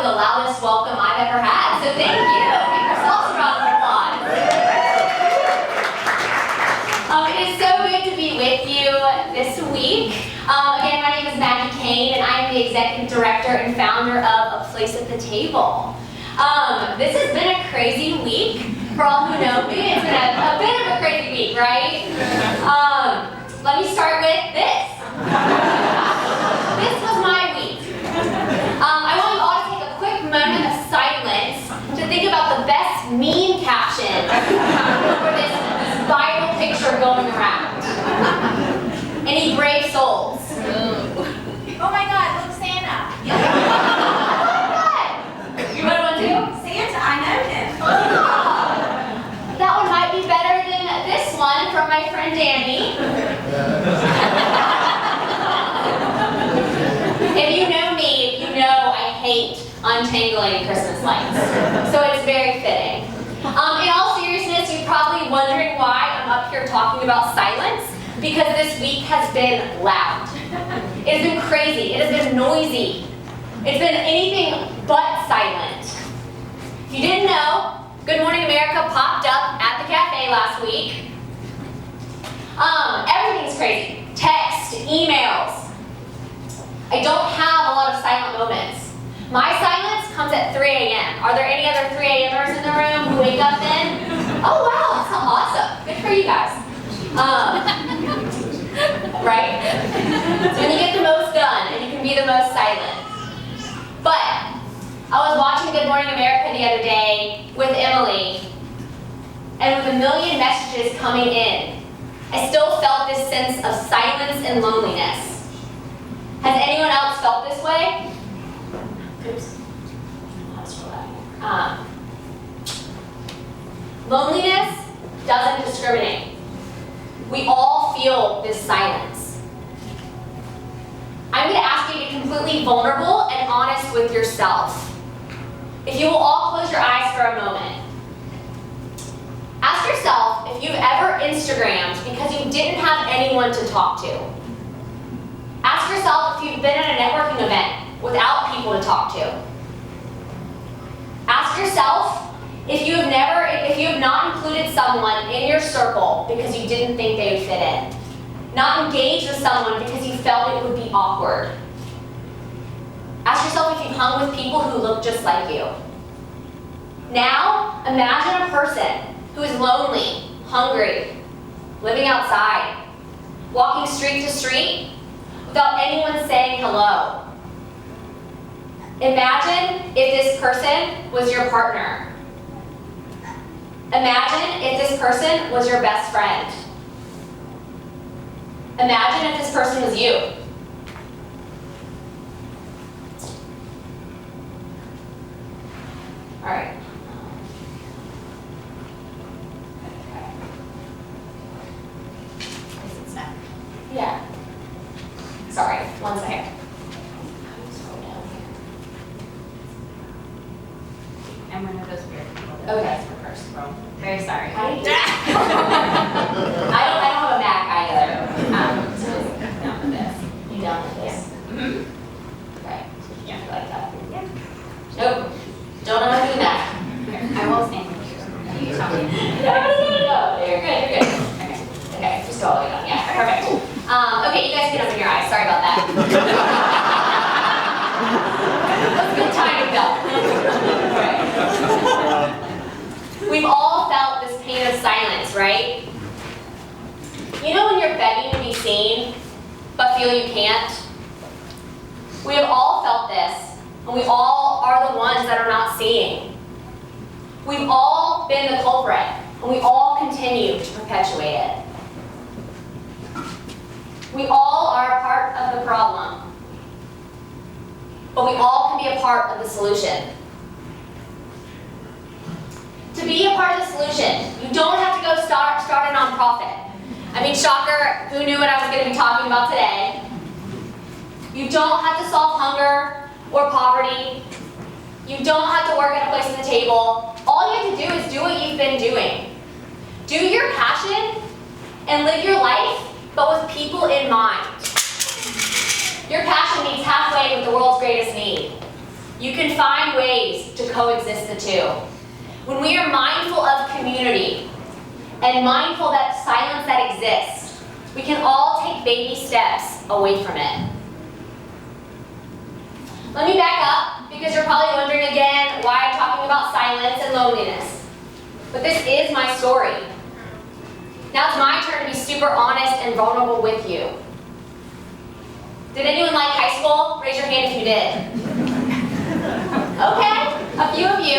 probably the loudest welcome I've ever had. So thank you. Give yourselves a round of applause. It is so good to be with you this week. Again, my name is Maggie Kane, and I am the Executive Director and founder of A Place at the Table. This has been a crazy week. For all who know me, it's been a bit of a crazy week, right? Let me start with this. This was my week. I want you all to take a quick moment of silence to think about the best meme caption for this viral picture going around. Any brave souls? Oh my God, look, Santa. Oh my God! You want one too? Santa, I know him. That one might be better than this one from my friend Danny. If you know me, you know I hate untangling Christmas lights. So it's very fitting. In all seriousness, you're probably wondering why I'm up here talking about silence, because this week has been loud. It has been crazy. It has been noisy. It's been anything but silent. If you didn't know, Good Morning America popped up at the cafe last week. Everything's crazy. Text, emails. I don't have a lot of silent moments. My silence comes at 3 a.m. Are there any other 3 a.m.ers in the room who wake up then? Oh wow, that's awesome. Good for you guys. Right? So when you get the most done and you can be the most silent. But I was watching Good Morning America the other day with Emily, and with a million messages coming in, I still felt this sense of silence and loneliness. Has anyone else felt this way? Oops. Loneliness doesn't discriminate. We all feel this silence. I'm going to ask you to be completely vulnerable and honest with yourself. If you will all close your eyes for a moment. Ask yourself if you've ever Instagrammed because you didn't have anyone to talk to. Ask yourself if you've been at a networking event without people to talk to. Ask yourself if you have not included someone in your circle because you didn't think they would fit in. Not engaged with someone because you felt it would be awkward. Ask yourself if you've hung with people who look just like you. Now, imagine a person who is lonely, hungry, living outside, walking street to street without anyone saying hello. Imagine if this person was your partner. Imagine if this person was your best friend. Imagine if this person was you. All right. Yeah. Sorry, one second. I'm one of those weird people that Okay. ask for first. Very sorry. I don't have a Mac either. So Down with this. you down with this? Yeah. Right. Yeah. Like that. Yeah. Nope. Don't know how to do that. I will stand with you. You tell me. No. You're good. You're good. Okay. Just go all the way down. Yeah. Perfect. Okay. You guys can open your eyes. Sorry about that. That's good timing though. Right. We've all felt this pain of silence, right? You know when you're begging to be seen, but feel you can't? We have all felt this, and we all are the ones that are not seeing. We've all been the culprit, and we all continue to perpetuate it. We all are a part of the problem, but we all can be a part of the solution. To be a part of the solution, you don't have to go start a nonprofit. I mean, shocker, who knew what I was going to be talking about today? You don't have to solve hunger or poverty. You don't have to work at a place at the table. All you have to do is do what you've been doing. Do your passion and live your life, but with people in mind. Your passion meets halfway with the world's greatest need. You can find ways to coexist the two. When we are mindful of community and mindful that silence that exists, we can all take baby steps away from it. Let me back up, because you're probably wondering again why I'm talking about silence and loneliness. But this is my story. Now it's my turn to be super honest and vulnerable with you. Did anyone like high school? Raise your hand if you did. Okay, a few of you.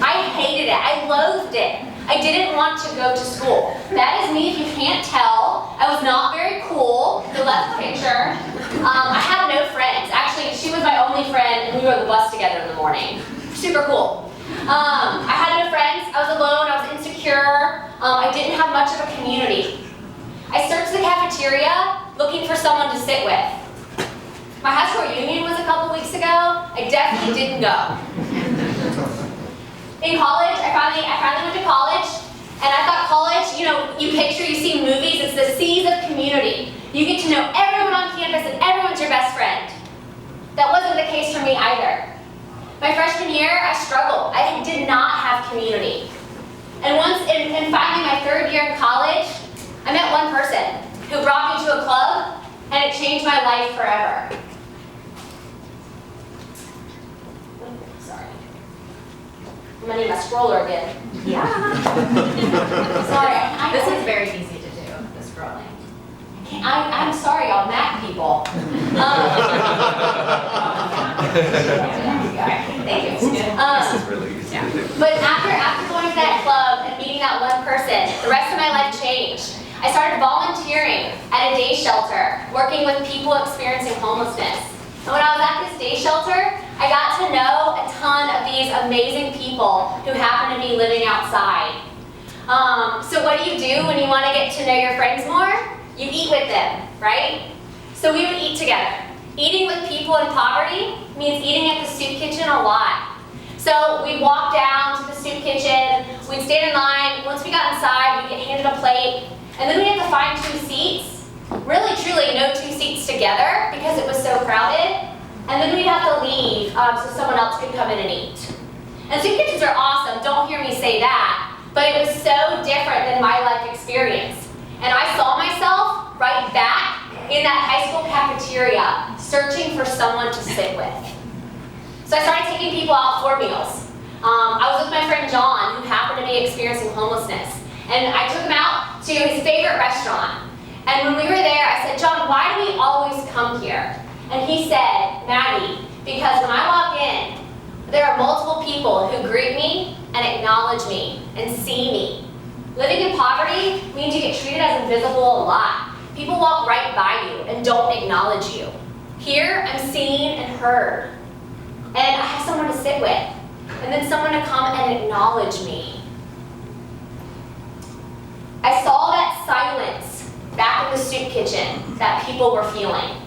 I hated it. I loathed it. I didn't want to go to school. That is me if you can't tell. I was not very cool. The left picture. I had no friends. Actually, she was my only friend, and we rode the bus together in the morning. Super cool. I had no friends. I was alone. I was insecure. I didn't have much of a community. I searched the cafeteria looking for someone to sit with. My high school reunion was a couple weeks ago. I definitely didn't go. In college, I finally went to college, and I thought college, you picture, you see movies, it's the seas of community. You get to know everyone on campus and everyone's your best friend. That wasn't the case for me either. My freshman year, I struggled. I did not have community. And finally my third year in college, I met one person who brought me to a club, and it changed my life forever. Sorry. I'm gonna need my scroller again. Yeah. Sorry. This is very easy to do, the scrolling. I'm sorry, y'all, Mac people. Thank you. This is really easy to do. But after going to that club and meeting that one person, the rest of my life changed. I started volunteering at a day shelter, working with people experiencing homelessness. And when I was at this day shelter, I got to know a ton of these amazing people who happen to be living outside. So what do you do when you want to get to know your friends more? You eat with them, right? So we would eat together. Eating with people in poverty means eating at the soup kitchen a lot. So we'd walk down to the soup kitchen, we'd stand in line. Once we got inside, we'd get handed a plate, and then we'd have to find 2 seats. Really, truly, no 2 seats together because it was so crowded. And then we'd have to leave so someone else could come in and eat. And soup kitchens are awesome, don't hear me say that, but it was so different than my life experience. And I saw myself right back in that high school cafeteria, searching for someone to sit with. So I started taking people out for meals. I was with my friend John, who happened to be experiencing homelessness. And I took him out to his favorite restaurant. And when we were there, I said, John, why do we always come here? And he said, Maggie, because when I walk in, there are multiple people who greet me and acknowledge me and see me. Living in poverty means you get treated as invisible a lot. People walk right by you and don't acknowledge you. Here, I'm seen and heard. And I have someone to sit with. And then someone to come and acknowledge me. I saw that silence back in the soup kitchen that people were feeling.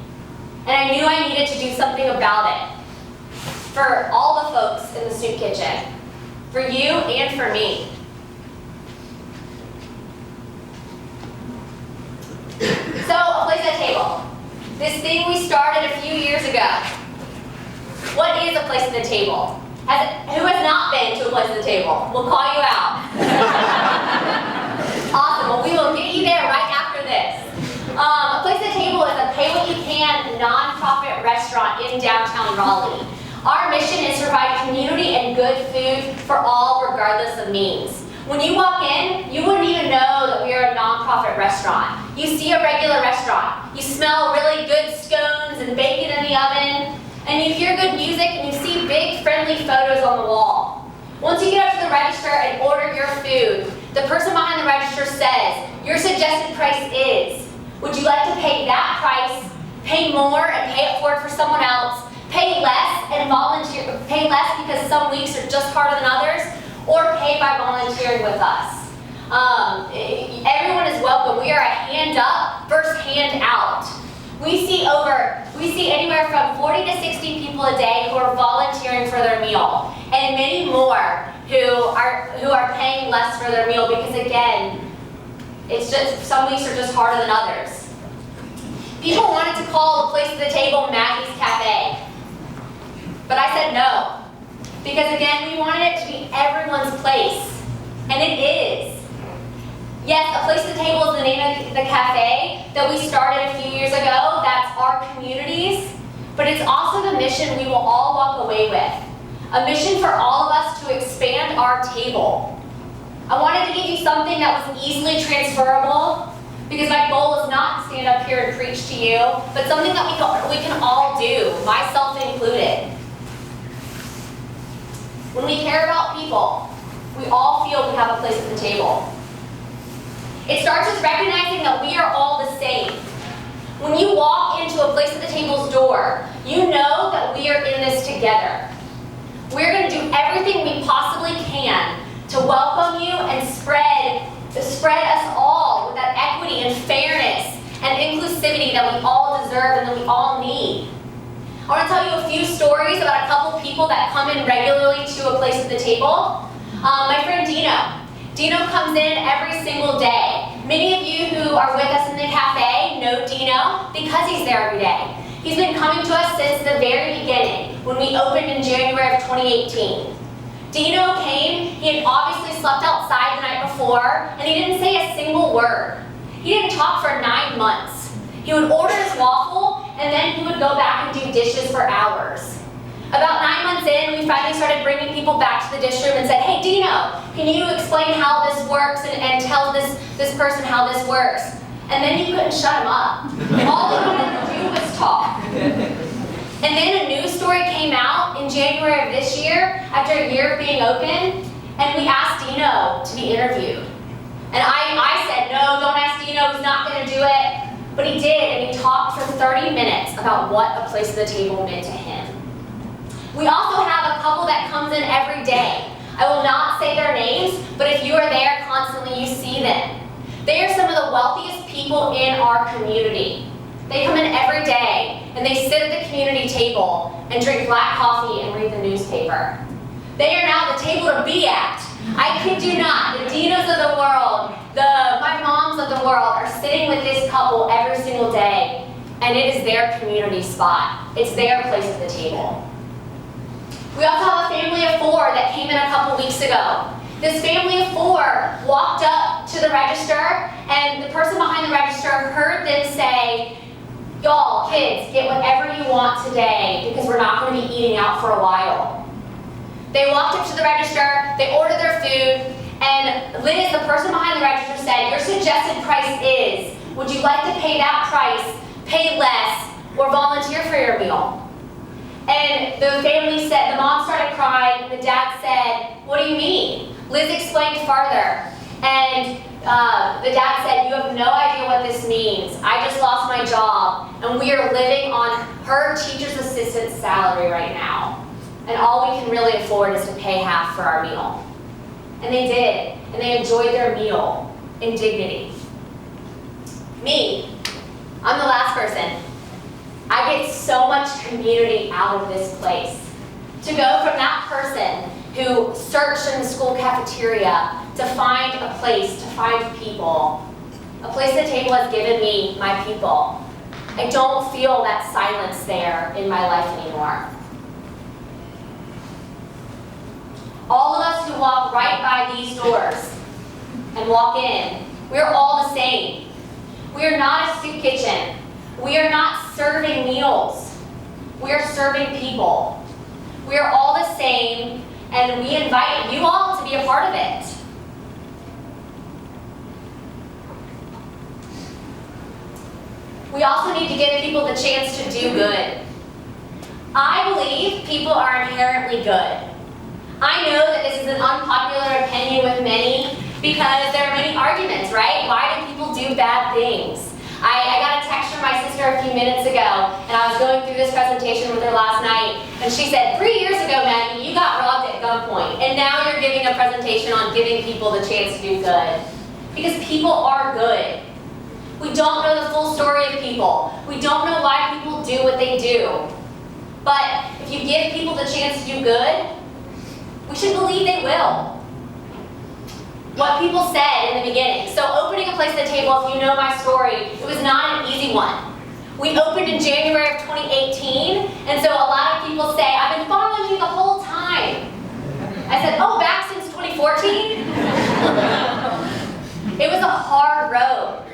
And I knew I needed to do something about it. For all the folks in the soup kitchen. For you and for me. So, a place at a table. This thing we started a few years ago. What is a place at the table? Who has not been to a place at the table? We'll call you out. Awesome, well we will get you there right after this. A place at the table is a pay-what-you-can nonprofit restaurant in downtown Raleigh. Our mission is to provide community and good food for all regardless of means. When you walk in, you wouldn't even know that we are a nonprofit restaurant. You see a regular restaurant. You smell really good scones and bacon in the oven, and you hear good music and you see big friendly photos on the wall. Once you get up to the register and order your food, the person behind the register says, your suggested price is, would you like to pay that price, pay more and pay it forward for someone else, pay less and volunteer, pay less because some weeks are just harder than others, or pay by volunteering with us. Everyone is welcome. We are a hand up versus hand out. We see anywhere from 40 to 60 people a day who are volunteering for their meal, and many more who are paying less for their meal because again, it's just some weeks are just harder than others. People wanted to call the place at the table Maggie's Cafe, but I said no. Because again, we wanted it to be everyone's place, and it is. Yes, A Place at the Table is the name of the cafe that we started a few years ago. That's our communities, but it's also the mission we will all walk away with. A mission for all of us to expand our table. I wanted to give you something that was easily transferable, because my goal is not to stand up here and preach to you, but something that we can all do, myself included. When we care about people, we all feel we have a place at the table. It starts with recognizing that we are all the same. When you walk into A Place at the Table's door, you know that we are in this together. We're going to do everything we possibly can to welcome you and spread us all with that equity and fairness and inclusivity that we all deserve and that we all need. I want to tell you a few stories about a couple people that come in regularly to A Place at the Table. My friend Dino. Dino comes in every single day. Many of you who are with us in the cafe know Dino because he's there every day. He's been coming to us since the very beginning, when we opened in January of 2018. Dino came, he had obviously slept outside the night before, and he didn't say a single word. He didn't talk for 9 months. He would order his waffle, and then he would go back and do dishes for hours. About 9 months in, we finally started bringing people back to the dish room and said, hey Dino, can you explain how this works and tell this person how this works? And then you couldn't shut him up. All he wanted to do was talk. And then a news story came out in January of this year, after a year of being open, and we asked Dino to be interviewed. And I said, no, don't ask Dino, he's not going to do it. But he did, and he talked for 30 minutes about what A Place at the Table meant to him. We also have a couple that comes in every day. I will not say their names, but if you are there constantly, you see them. They are some of the wealthiest people in our community. They come in every day, and they sit at the community table and drink black coffee and read the newspaper. They are now the table to be at. I kid you not, the Dinos of the world, my moms of the world are sitting with this couple every single day, and it is their community spot. It's their place at the table. We also have a family of 4 that came in a couple weeks ago. This family of 4 walked up to the register, and the person behind the register heard them say, y'all, kids, get whatever you want today because we're not going to be eating out for a while. They walked up to the register, they ordered their food, and Liz, the person behind the register, said, your suggested price is, would you like to pay that price, pay less, or volunteer for your meal? And the family said, the mom started crying, the dad said, what do you mean? Liz explained farther, and the dad said, you have no idea what this means. I just lost my job, and we are living on her teacher's assistant salary right now. And all we can really afford is to pay half for our meal. And they did, and they enjoyed their meal in dignity. Me, I'm the last person. I get so much community out of this place. To go from that person who searched in the school cafeteria to find a place, to find people. A Place at the Table has given me my people. I don't feel that silence there in my life anymore. All of us who walk right by these doors and walk in, we're all the same. We are not a soup kitchen. We are not serving meals. We are serving people. We are all the same, and we invite you all to be a part of it. We also need to give people the chance to do good. I believe people are inherently good. I know that this is an unpopular opinion with many because there are many arguments, right? Why do people do bad things? I got a text from my sister a few minutes ago, and I was going through this presentation with her last night, and she said, 3 years ago, Maggie, you got robbed at gunpoint, and now you're giving a presentation on giving people the chance to do good. Because people are good. We don't know the full story of people. We don't know why people do what they do. But if you give people the chance to do good, we should believe they will. What people said in the beginning. So opening A Place at the Table, if you know my story, it was not an easy one. We opened in January of 2018, and so a lot of people say, I've been following you the whole time. I said, oh, back since 2014? It was a hard road.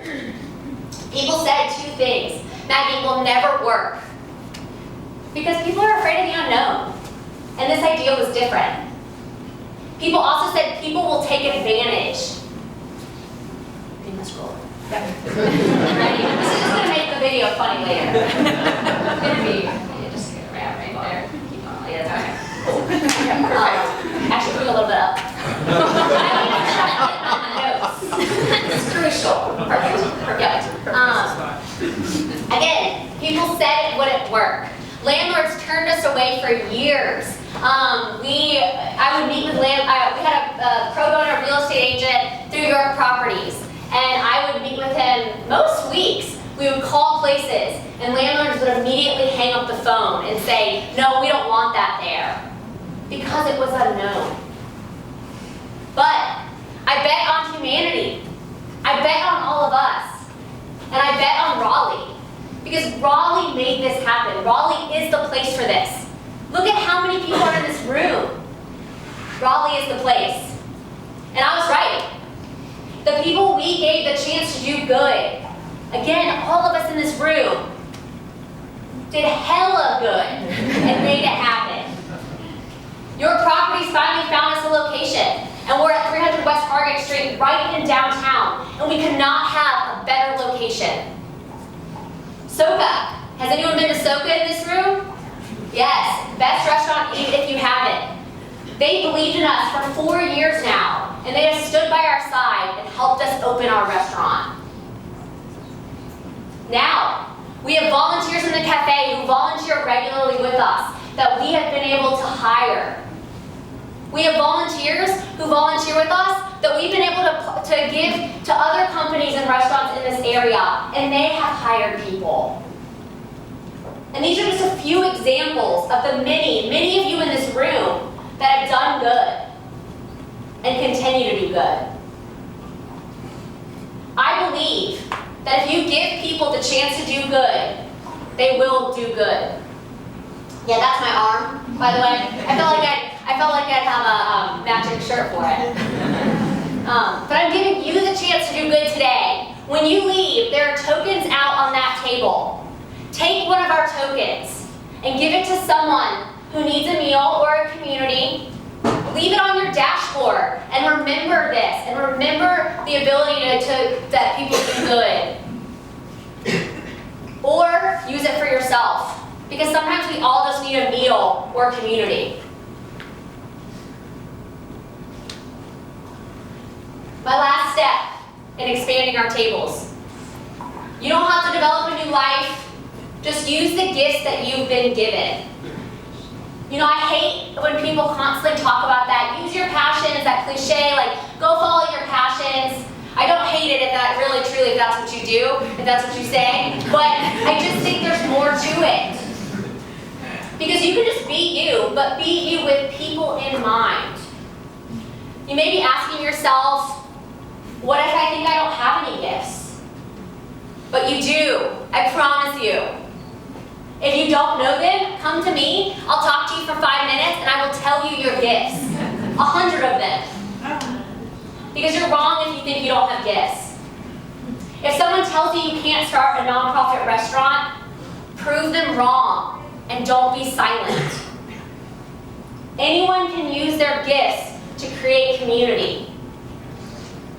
People said two things. Maggie, will never work. Because people are afraid of the unknown. And this idea was different. People also said people will take advantage. You must roll. Yep. This is just going to make the video funny later. It's going to be, just get around right there. Keep on, yeah, okay. Actually, put a little bit up. I need to try to get on my notes. It's crucial. Perfect. Again, people said it wouldn't work. Landlords turned us away for years. I would meet with we had a pro bono real estate agent through York Properties, and I would meet with him most weeks. We would call places, and landlords would immediately hang up the phone and say, no, we don't want that there, because it was unknown. But I bet on humanity. I bet on all of us. And I bet on Raleigh. Because Raleigh made this happen. Raleigh is the place for this. Look at how many people are in this room. Raleigh is the place. And I was right. The people we gave the chance to do good, again, all of us in this room, did hella good and made it happen. Your Properties finally found us a location, and we're at 300 West Hargate Street, right in downtown, and we could not have a better location. Soka. Has anyone been to Soka in this room? Yes, best restaurant if you haven't. They believed in us for 4 years now, and they have stood by our side and helped us open our restaurant. Now, we have volunteers in the cafe who volunteer regularly with us that we have been able to hire. We have volunteers who volunteer with us that we've been able to give to other companies and restaurants in this area, and they have hired people. And these are just a few examples of the many of you in this room that have done good and continue to do good. I believe that if you give people the chance to do good, they will do good. Yeah, that's my arm, by the way. I felt like I'd have a matching shirt for it. But I'm giving you the chance to do good today. When you leave, there are tokens out on that table. Take one of our tokens and give it to someone who needs a meal or a community. Leave it on your dashboard and remember this, and remember the ability that people do good. Or use it for yourself, because sometimes we all just need a meal or a community. My last step in expanding our tables. You don't have to develop a new life. Just use the gifts that you've been given. You know, I hate when people constantly talk about that. Use your passion is that cliche, like, go follow your passions. I don't hate it if that really, truly, if that's what you do, if that's what you say. But I just think there's more to it. Because you can just be you, but be you with people in mind. You may be asking yourself, what if I think I don't have any gifts? But you do, I promise you. If you don't know them, come to me. I'll talk to you for 5 minutes and I will tell you your gifts. 100 of them. Because you're wrong if you think you don't have gifts. If someone tells you you can't start a nonprofit restaurant, prove them wrong and don't be silent. Anyone can use their gifts to create community.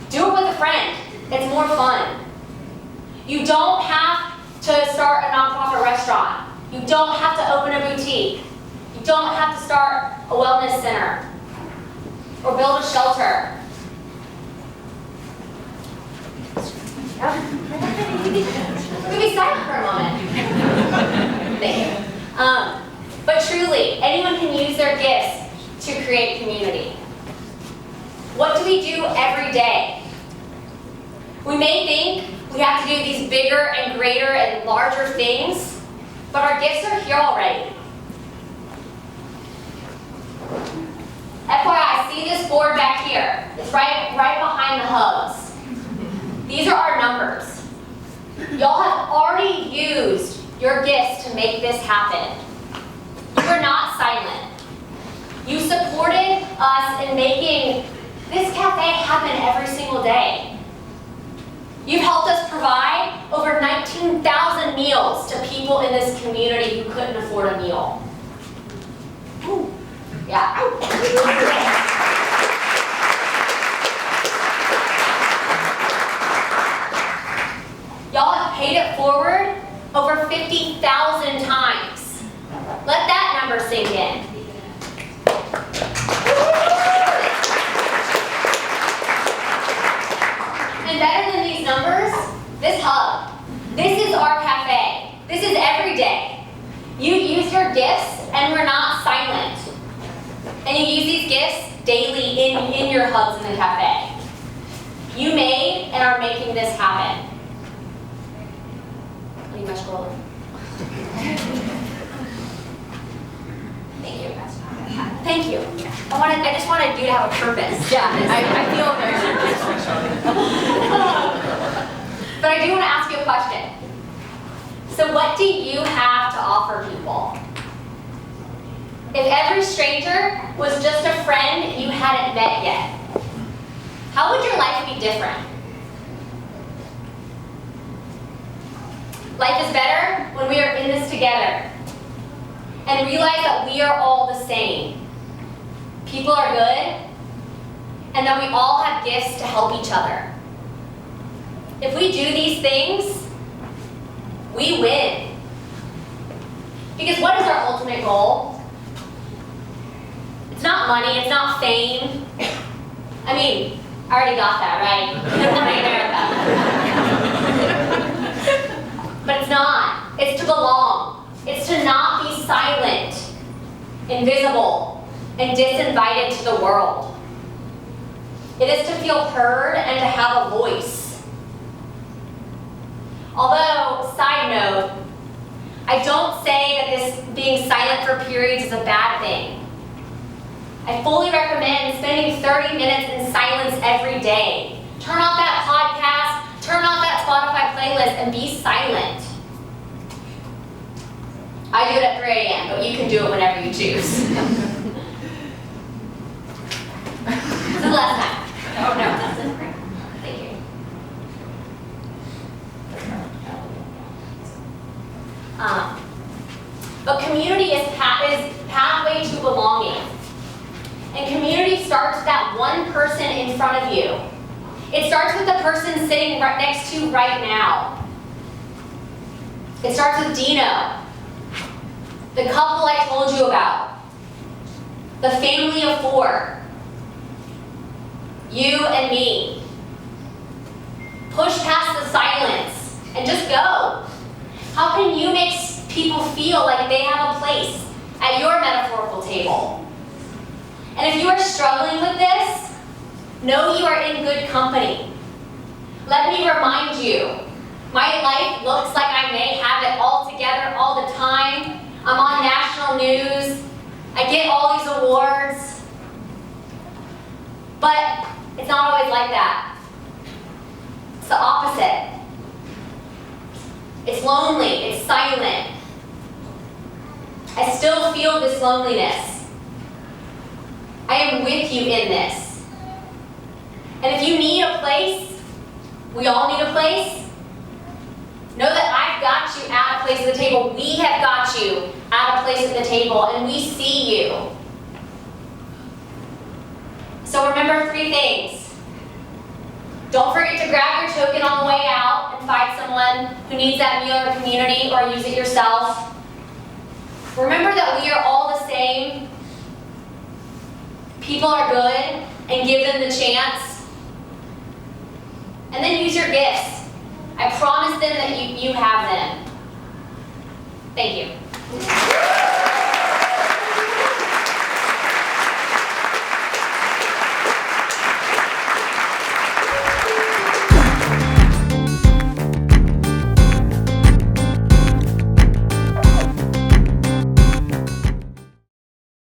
Do it with a friend. It's more fun. You don't have to start a nonprofit restaurant. You don't have to open a boutique. You don't have to start a wellness center or build a shelter. You can be silent for a moment. Thank you. But truly, anyone can use their gifts to create community. What do we do every day? We may think we have to do these bigger and greater and larger things, but our gifts are here already. FYI, see this board back here? It's right behind the hubs. These are our numbers. Y'all have already used your gifts to make this happen. You are not silent. You supported us in making this cafe happen every single day. You've helped us provide over 19,000 meals to people in this community who couldn't afford a meal. Ooh. Yeah. Y'all have paid it forward over 50,000 times. Let that number sink in. And better than these numbers, this hub. This is our cafe. This is every day. You use your gifts and we're not silent. And you use these gifts daily in your hubs in the cafe. You made and are making this happen. I need my stroller. Thank you. Thank you. I just wanted you to have a purpose. Yeah, I feel very But I do want to ask you a question. So what do you have to offer people? If every stranger was just a friend you hadn't met yet, how would your life be different? Life is better when we are in this together and realize that we are all the same. People are good, and that we all have gifts to help each other. If we do these things, we win. Because what is our ultimate goal? It's not money, it's not fame. I mean, I already got that, right? America. But it's not. It's to belong. It's to not be silent, invisible, and disinvited to the world. It is to feel heard and to have a voice. Although, side note, I don't say that this being silent for periods is a bad thing. I fully recommend spending 30 minutes in silence every day. Turn off that podcast, turn off that Spotify playlist, and be silent. I do it at 3 a.m., but you can do it whenever you choose. This is the last time. Oh, no, that's it. Thank you. But community is pathway to belonging. And community starts with that one person in front of you. It starts with the person sitting right next to you right now. It starts with Dino, the couple I told you about, the family of 4, you and me. Push past the silence and just go. How can you make people feel like they have a place at your metaphorical table? And if you are struggling with this, know you are in good company. Let me remind you, my life looks like I may have it all together all the time. I'm on national news. I get all these awards. But it's not always like that. It's the opposite. It's lonely, it's silent. I still feel this loneliness. I am with you in this. And if you need a place, we all need a place, know that I've got you at a place at the table. We have got you at a place at the table, and we see you. So remember 3 things. Don't forget to grab your token on the way out and find someone who needs that meal in the community, or use it yourself. Remember that we are all the same. People are good, and give them the chance. And then use your gifts. I promise them that you have them. Thank you.